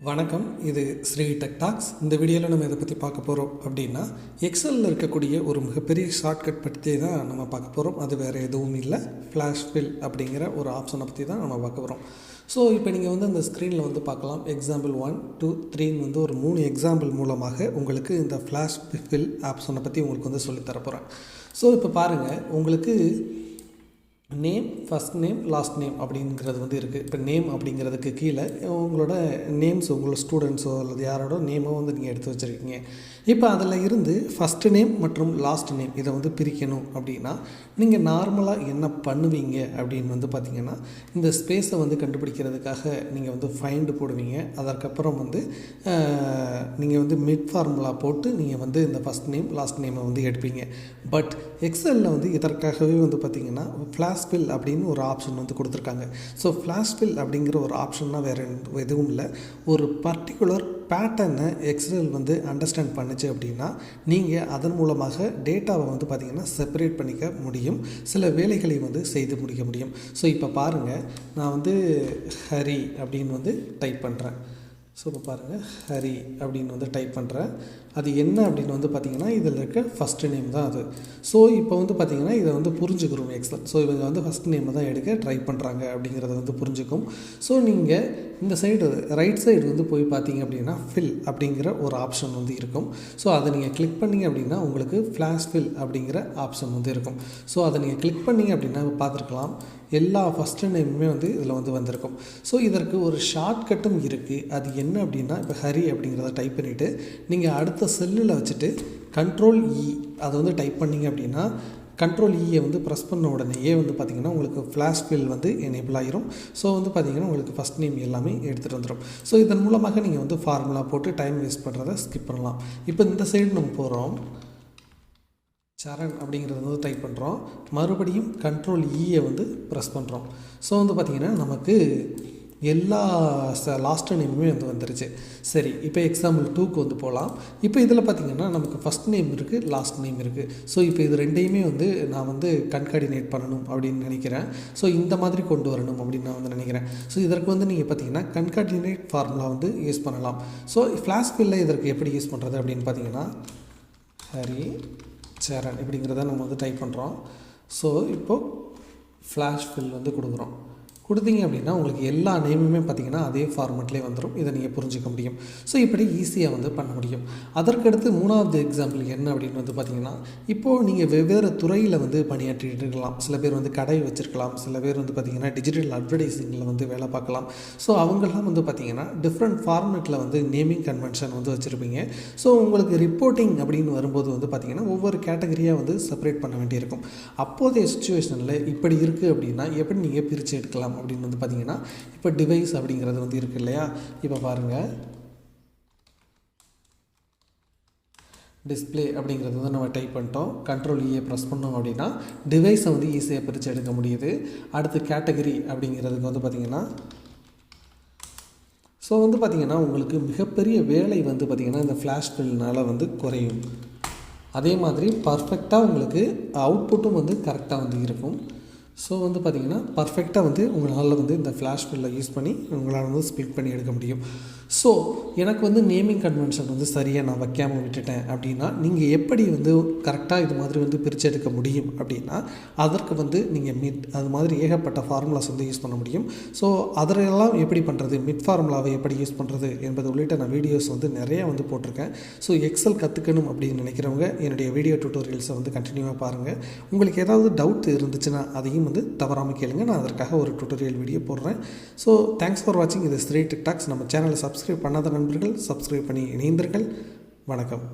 வணக்கம், இது Sri tech tax. இந்த வீடியோவில் நம்ம இதை பற்றி பார்க்க போகிறோம் அப்படின்னா, எக்ஸலில் இருக்கக்கூடிய ஒரு மிகப்பெரிய ஷார்ட்கட் பற்றி தான் நம்ம பார்க்க போகிறோம். அது வேறு எதுவும் இல்லை, ஃப்ளாஷ் ஃபில் அப்படிங்கிற ஒரு ஆப்ஷனை பற்றி தான் நம்ம பார்க்க போகிறோம். ஸோ இப்போ நீங்கள் அந்த ஸ்க்ரீனில் பார்க்கலாம். எக்ஸாம்பிள் 1, 2, 3 ஒரு 3 எக்ஸாம்பிள் மூலமாக உங்களுக்கு இந்த ஃப்ளாஷ் ஃபில் ஆப்ஷனை பற்றி உங்களுக்கு சொல்லித்தரப்போகிறேன். ஸோ இப்போ பாருங்கள், உங்களுக்கு name, first name, last name அப்படிங்கிறது இருக்குது. இப்போ நேம் அப்படிங்கிறதுக்கு கீழே உங்களோட நேம்ஸ், உங்களோட ஸ்டூடெண்ட்ஸோ அல்லது யாரோட நேமோ நீங்கள் எடுத்து வச்சுருக்கீங்க. இப்போ அதில் இருந்து ஃபஸ்ட்டு நேம் மற்றும் லாஸ்ட் நேம் இதை பிரிக்கணும் அப்படின்னா நீங்கள் நார்மலாக என்ன பண்ணுவீங்க அப்படின்னு பார்த்திங்கன்னா, இந்த ஸ்பேஸை கண்டுபிடிக்கிறதுக்காக நீங்கள் ஃபைண்டு போடுவீங்க. அதற்கப்புறம் நீங்கள் மிட் ஃபார்முலா போட்டு நீங்கள் இந்த ஃபஸ்ட் நேம், லாஸ்ட் நேமை எடுப்பீங்க. பட் எக்ஸலில் இதற்காகவே பார்த்திங்கன்னா ஃப்ளாஷ் ஃபில் அப்படின்னு ஒரு ஆப்ஷன் கொடுத்துருக்காங்க. ஸோ ஃப்ளாஷ் ஃபில் அப்படிங்கிற ஒரு ஆப்ஷன்னா வேறு எதுவும் இல்லை, ஒரு பர்டிகுலர் பேட்டர்னை எக்ஸல் அண்டர்ஸ்டாண்ட் பண்ணுச்சு அப்படின்னா நீங்கள் அதன் மூலமாக டேட்டாவை பார்த்திங்கன்னா செப்பரேட் பண்ணிக்க முடியும், சில வேலைகளை செய்து முடிக்க முடியும். ஸோ இப்போ பாருங்கள், நான் ஹரி அப்படின்னு டைப் பண்ணுறேன். ஸோ இப்போ பாருங்கள், ஹரி அப்படின்னு டைப் பண்ணுறேன். அது என்ன அப்படின்னு பார்த்திங்கன்னா, இதில் இருக்க ஃபஸ்ட்டு நேம் தான் அது. ஸோ இப்போ பார்த்திங்கன்னா இதை புரிஞ்சுக்கிறோம் எக்ஸல். ஸோ இவங்க ஃபஸ்ட் நேமை தான் எடுக்க ட்ரை பண்ணுறாங்க அப்படிங்கிறத புரிஞ்சுக்கும். ஸோ நீங்கள் இந்த சைடு ரைட் சைடு போய் பார்த்தீங்க அப்படின்னா ஃபில் அப்படிங்கிற ஒரு ஆப்ஷன் இருக்கும். ஸோ அதை நீங்கள் கிளிக் பண்ணிங்க அப்படின்னா உங்களுக்கு ஃப்ளாஷ் ஃபில் அப்படிங்கிற ஆப்ஷன் இருக்கும். ஸோ அதை நீங்கள் கிளிக் பண்ணிங்க அப்படின்னா பார்த்துருக்கலாம், எல்லா ஃபஸ்ட்டு நேமுமே இதில் வந்திருக்கும். ஸோ இதற்கு ஒரு ஷார்ட்கட்டும் இருக்குது. அது என்ன அப்படின்னா, இப்போ ஹரி அப்படிங்கிறத டைப் பண்ணிவிட்டு நீங்கள் அடுத்த செல்லில் வச்சுட்டு Ctrl+E அதை டைப் பண்ணிங்க அப்படின்னா Ctrl+E ப்ரெஸ் பண்ண உடனேயே பார்த்திங்கன்னா உங்களுக்கு ஃப்ளாஷ் ஃபில் எனேபிள் ஆகிரும். ஸோ பார்த்திங்கன்னா உங்களுக்கு ஃபஸ்ட் நேம் எல்லாமே எடுத்துகிட்டு வந்துடும். ஸோ இதன் மூலமாக நீங்கள் ஃபார்முலா போட்டு டைம் வேஸ்ட் பண்ணுறதை ஸ்கிப் பண்ணலாம். இப்போ இந்த சைடு நம்ம போகிறோம், சரண் அப்படிங்கிறத டைப் பண்ணுறோம், மறுபடியும் Ctrl+E ப்ரெஸ் பண்ணுறோம். ஸோ பார்த்திங்கன்னா நமக்கு எல்லா லாஸ்ட் நேமுமே வந்துருச்சு. சரி, இப்போ எக்ஸாம்பிள் 2க்கு போகலாம். இப்போ இதில் பார்த்திங்கன்னா நமக்கு ஃபஸ்ட் நேம் இருக்குது, லாஸ்ட் நேம் இருக்குது. ஸோ இப்போ இது ரெண்டையுமே நான் கன்கார்டினேட் பண்ணணும் அப்படின்னு நினைக்கிறேன். ஸோ இந்த மாதிரி கொண்டு வரணும் அப்படின்னு நான் நினைக்கிறேன். ஸோ இதற்கு நீங்கள் பார்த்திங்கன்னா கன்கார்டினேட் ஃபார்முலா யூஸ் பண்ணலாம். ஸோ ஃப்ளாஷ் ஃபில்ல இதற்கு எப்படி யூஸ் பண்ணுறது அப்படின்னு பார்த்திங்கன்னா, ஹரி சரண் இப்படிங்கிறத நம்ம டைப் பண்ணுறோம். ஸோ இப்போது ஃப்ளாஷ் ஃபில் கொடுக்குறோம். கொடுத்தீங்க அப்படின்னா உங்களுக்கு எல்லா நேமுமே பார்த்திங்கன்னா அதே ஃபார்மெட்லேயே வந்துடும். இதை நீங்கள் புரிஞ்சிக்க முடியும். ஸோ இப்படி ஈஸியாக பண்ண முடியும். அதற்கடுத்து 3வது எக்ஸாம்பிள் என்ன அப்படின்னு பார்த்திங்கன்னா, இப்போது நீங்கள் வெவ்வேறு துறையில் பணியாற்றிட்டு இருக்கலாம். சில பேர் கடை வச்சுருக்கலாம், சில பேர் பார்த்திங்கன்னா டிஜிட்டல் அட்வர்டைஸிங்கில் வேலை பார்க்கலாம். ஸோ அவங்கெல்லாம் பார்த்திங்கன்னா டிஃப்ரெண்ட் ஃபார்மெட்டில் நேமிங் கன்வென்ஷன் வச்சுருப்பீங்க. ஸோ உங்களுக்கு ரிப்போர்ட்டிங் அப்படின்னு வரும்போது பார்த்திங்கன்னா ஒவ்வொரு கேட்டகரியாக செப்பரேட் பண்ண வேண்டியிருக்கும். அப்போதைய சுச்சுவேஷனில் இப்படி இருக்குது அப்படின்னா எப்படி நீங்கள் பிரித்து எடுக்கலாம் அப்படின்னு பார்த்தீங்கன்னா, இப்போ டிவைஸ் அப்படிங்கிறது இருக்குது இல்லையா. இப்போ பாருங்கள், டிஸ்பிளே அப்படிங்கிறது நம்ம டைப் பண்ணிட்டோம். Ctrl+E ப்ரெஸ் பண்ணோம் அப்படின்னா டிவைஸை ஈஸியாக பிரித்து எடுக்க முடியுது. அடுத்து கேட்டகரி அப்படிங்கிறதுக்கு பார்த்திங்கன்னா, ஸோ பார்த்திங்கன்னா உங்களுக்கு மிகப்பெரிய வேலை பார்த்திங்கன்னா இந்த ஃப்ளாஷ் ஃபில்னால் குறையும். அதே மாதிரி பர்ஃபெக்டாக உங்களுக்கு அவுட்புட்டும் கரெக்டாக இருக்கும். ஸோ பார்த்திங்கன்னா பர்ஃபெக்டாக உங்களால் இந்த ஃப்ளாஷ் ஃபில்லை யூஸ் பண்ணி உங்களால் ஸ்ப்ளிட் பண்ணி எடுக்க முடியும். ஸோ எனக்கு நேமிங் கன்வென்ஷன் சரியாக நான் வைக்காமல் விட்டுட்டேன் அப்படின்னா நீங்கள் எப்படி கரெக்டாக இது மாதிரி பிரித்து எடுக்க முடியும் அப்படின்னா, அதற்கு நீங்கள் மிட் அது மாதிரி ஏகப்பட்ட ஃபார்முலாஸ் யூஸ் பண்ண முடியும். ஸோ அதிலெல்லாம் எப்படி பண்ணுறது, மிட் ஃபார்முலாவை எப்படி யூஸ் பண்ணுறது என்பது உள்ளிட்ட நான் வீடியோஸ் நிறையா போட்டிருக்கேன். ஸோ எக்ஸல் கற்றுக்கணும் அப்படின்னு நினைக்கிறவங்க என்னுடைய வீடியோ டியூட்டோரியல்ஸை கண்டினியூவாக பாருங்கள். உங்களுக்கு ஏதாவது டவுட் இருந்துச்சுன்னா அதையும் தவறாமல் கேளுங்க, நான் அதற்காக ஒரு டியூட்டோரியல் வீடியோ போடுறேன். ஸோ தேங்க்ஸ் ஃபார் வாட்சிங். இது ஸ்ரீ டெக் டாக்ஸ். நம்ம சேனலை சப்ஸ்கிரைப் பண்ணாத நண்பர்கள் சப்ஸ்கிரைப் பண்ணி இணைந்தீர்கள். வணக்கம்.